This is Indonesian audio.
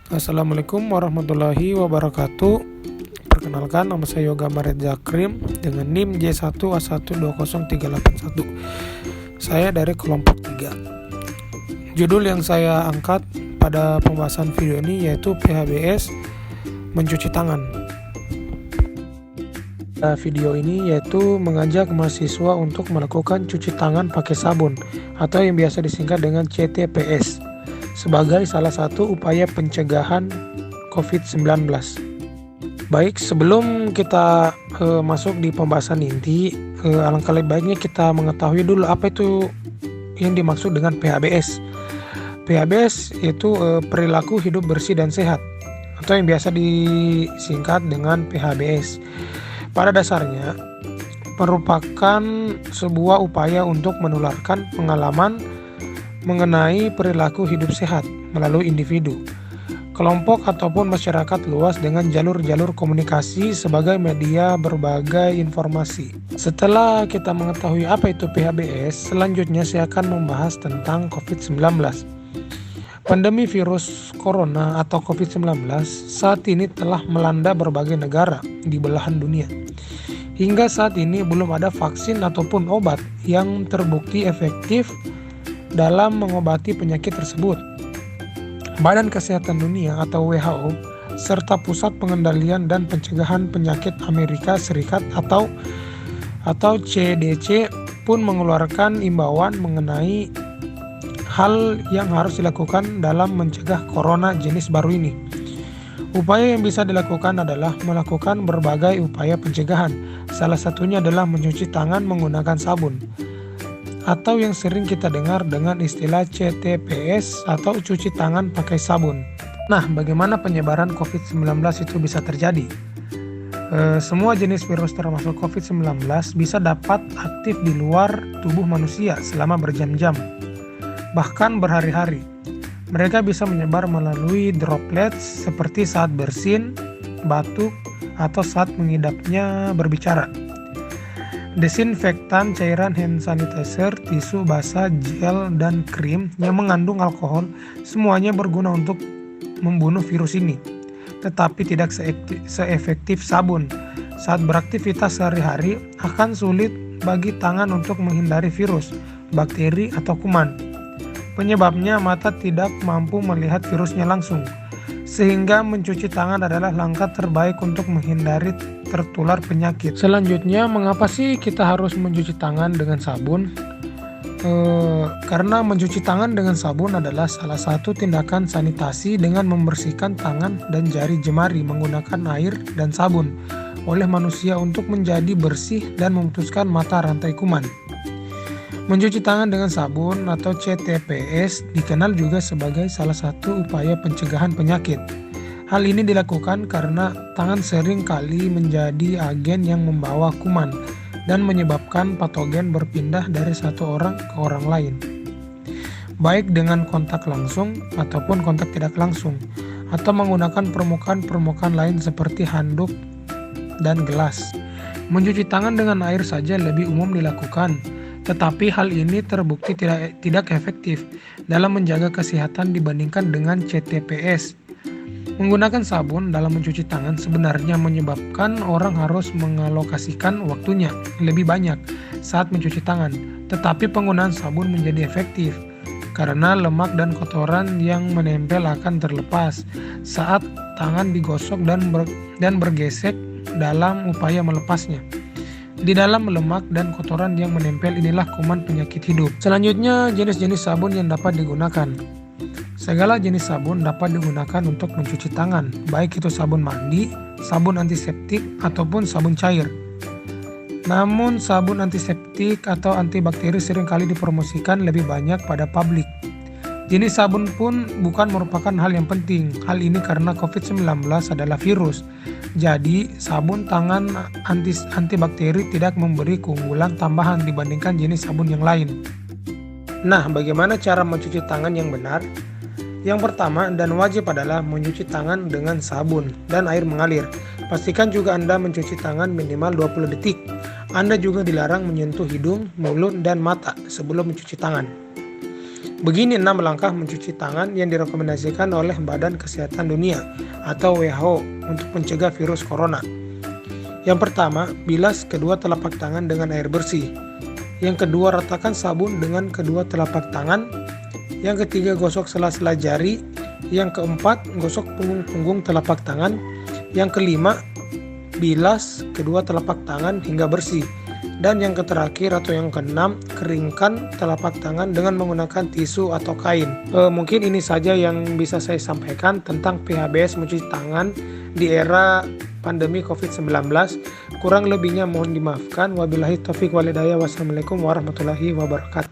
Assalamualaikum warahmatullahi wabarakatuh. Perkenalkan, nama saya Yoga Maret Zakrim dengan NIM J1A1203881. Saya dari kelompok 3. Judul yang saya angkat pada pembahasan video ini yaitu PHBS mencuci tangan. Video ini yaitu mengajak mahasiswa untuk melakukan cuci tangan pakai sabun atau yang biasa disingkat dengan CTPS sebagai salah satu upaya pencegahan COVID-19. Baik, sebelum kita masuk di pembahasan inti, alangkah lebih baiknya kita mengetahui dulu apa itu yang dimaksud dengan PHBS. PHBS itu perilaku hidup bersih dan sehat atau yang biasa disingkat dengan PHBS. Pada dasarnya merupakan sebuah upaya untuk menularkan pengalaman mengenai perilaku hidup sehat melalui individu, kelompok ataupun masyarakat luas dengan jalur-jalur komunikasi sebagai media berbagai informasi. Setelah kita mengetahui apa itu PHBS, selanjutnya saya akan membahas tentang COVID-19. Pandemi virus corona atau COVID-19 saat ini telah melanda berbagai negara di belahan dunia. Hingga saat ini belum ada vaksin ataupun obat yang terbukti efektif dalam mengobati penyakit tersebut. Badan Kesehatan Dunia atau WHO serta Pusat Pengendalian dan Pencegahan Penyakit Amerika Serikat atau CDC pun mengeluarkan imbauan mengenai hal yang harus dilakukan dalam mencegah corona jenis baru ini. Upaya yang bisa dilakukan adalah melakukan berbagai upaya pencegahan. Salah satunya adalah mencuci tangan menggunakan sabun, atau yang sering kita dengar dengan istilah CTPS atau cuci tangan pakai sabun. Nah, bagaimana penyebaran COVID-19 itu bisa terjadi? Semua jenis virus termasuk COVID-19 bisa dapat aktif di luar tubuh manusia selama berjam-jam, bahkan berhari-hari. Mereka bisa menyebar melalui droplets seperti saat bersin, batuk, atau saat mengidapnya berbicara. Desinfektan, cairan hand sanitizer, tisu basah, gel, dan krim yang mengandung alkohol semuanya berguna untuk membunuh virus ini, tetapi tidak seefektif sabun. Saat beraktivitas sehari-hari akan sulit bagi tangan untuk menghindari virus, bakteri, atau kuman. Penyebabnya mata tidak mampu melihat virusnya langsung, sehingga mencuci tangan adalah langkah terbaik untuk menghindari tertular penyakit. Selanjutnya, mengapa sih kita harus mencuci tangan dengan sabun? Karena mencuci tangan dengan sabun adalah salah satu tindakan sanitasi dengan membersihkan tangan dan jari jemari menggunakan air dan sabun oleh manusia untuk menjadi bersih dan memutuskan mata rantai kuman. Mencuci tangan dengan sabun atau CTPS dikenal juga sebagai salah satu upaya pencegahan penyakit. Hal ini dilakukan karena tangan sering kali menjadi agen yang membawa kuman dan menyebabkan patogen berpindah dari satu orang ke orang lain, baik dengan kontak langsung ataupun kontak tidak langsung, atau menggunakan permukaan lain seperti handuk dan gelas. Mencuci tangan dengan air saja lebih umum dilakukan, tetapi hal ini terbukti tidak efektif dalam menjaga kesehatan dibandingkan dengan CTPS. Menggunakan sabun dalam mencuci tangan sebenarnya menyebabkan orang harus mengalokasikan waktunya lebih banyak saat mencuci tangan, tetapi penggunaan sabun menjadi efektif karena lemak dan kotoran yang menempel akan terlepas saat tangan digosok dan bergesek dalam upaya melepasnya. Di dalam lemak dan kotoran yang menempel inilah kuman penyakit hidup. Selanjutnya, jenis-jenis sabun yang dapat digunakan. Segala jenis sabun dapat digunakan untuk mencuci tangan, baik itu sabun mandi, sabun antiseptik, ataupun sabun cair. Namun, sabun antiseptik atau antibakteri seringkali dipromosikan lebih banyak pada publik. Jenis sabun pun bukan merupakan hal yang penting. Hal ini karena COVID-19 adalah virus. Jadi, sabun tangan antibakteri tidak memberi keunggulan tambahan dibandingkan jenis sabun yang lain. Nah, bagaimana cara mencuci tangan yang benar? Yang pertama dan wajib adalah mencuci tangan dengan sabun dan air mengalir. Pastikan juga Anda mencuci tangan minimal 20 detik. Anda juga dilarang menyentuh hidung, mulut, dan mata sebelum mencuci tangan. Begini 6 langkah mencuci tangan yang direkomendasikan oleh Badan Kesehatan Dunia atau WHO untuk mencegah virus corona. Yang pertama, bilas kedua telapak tangan dengan air bersih. Yang kedua, ratakan sabun dengan kedua telapak tangan. Yang ketiga, gosok sela-sela jari. Yang keempat, gosok punggung-punggung telapak tangan. Yang kelima, bilas kedua telapak tangan hingga bersih. Dan yang terakhir atau yang keenam, keringkan telapak tangan dengan menggunakan tisu atau kain. Mungkin ini saja yang bisa saya sampaikan tentang PHBS mencuci tangan di era pandemi COVID-19. Kurang lebihnya mohon dimaafkan. Wabillahi taufiq walhidayah. Wassalamualaikum warahmatullahi wabarakatuh.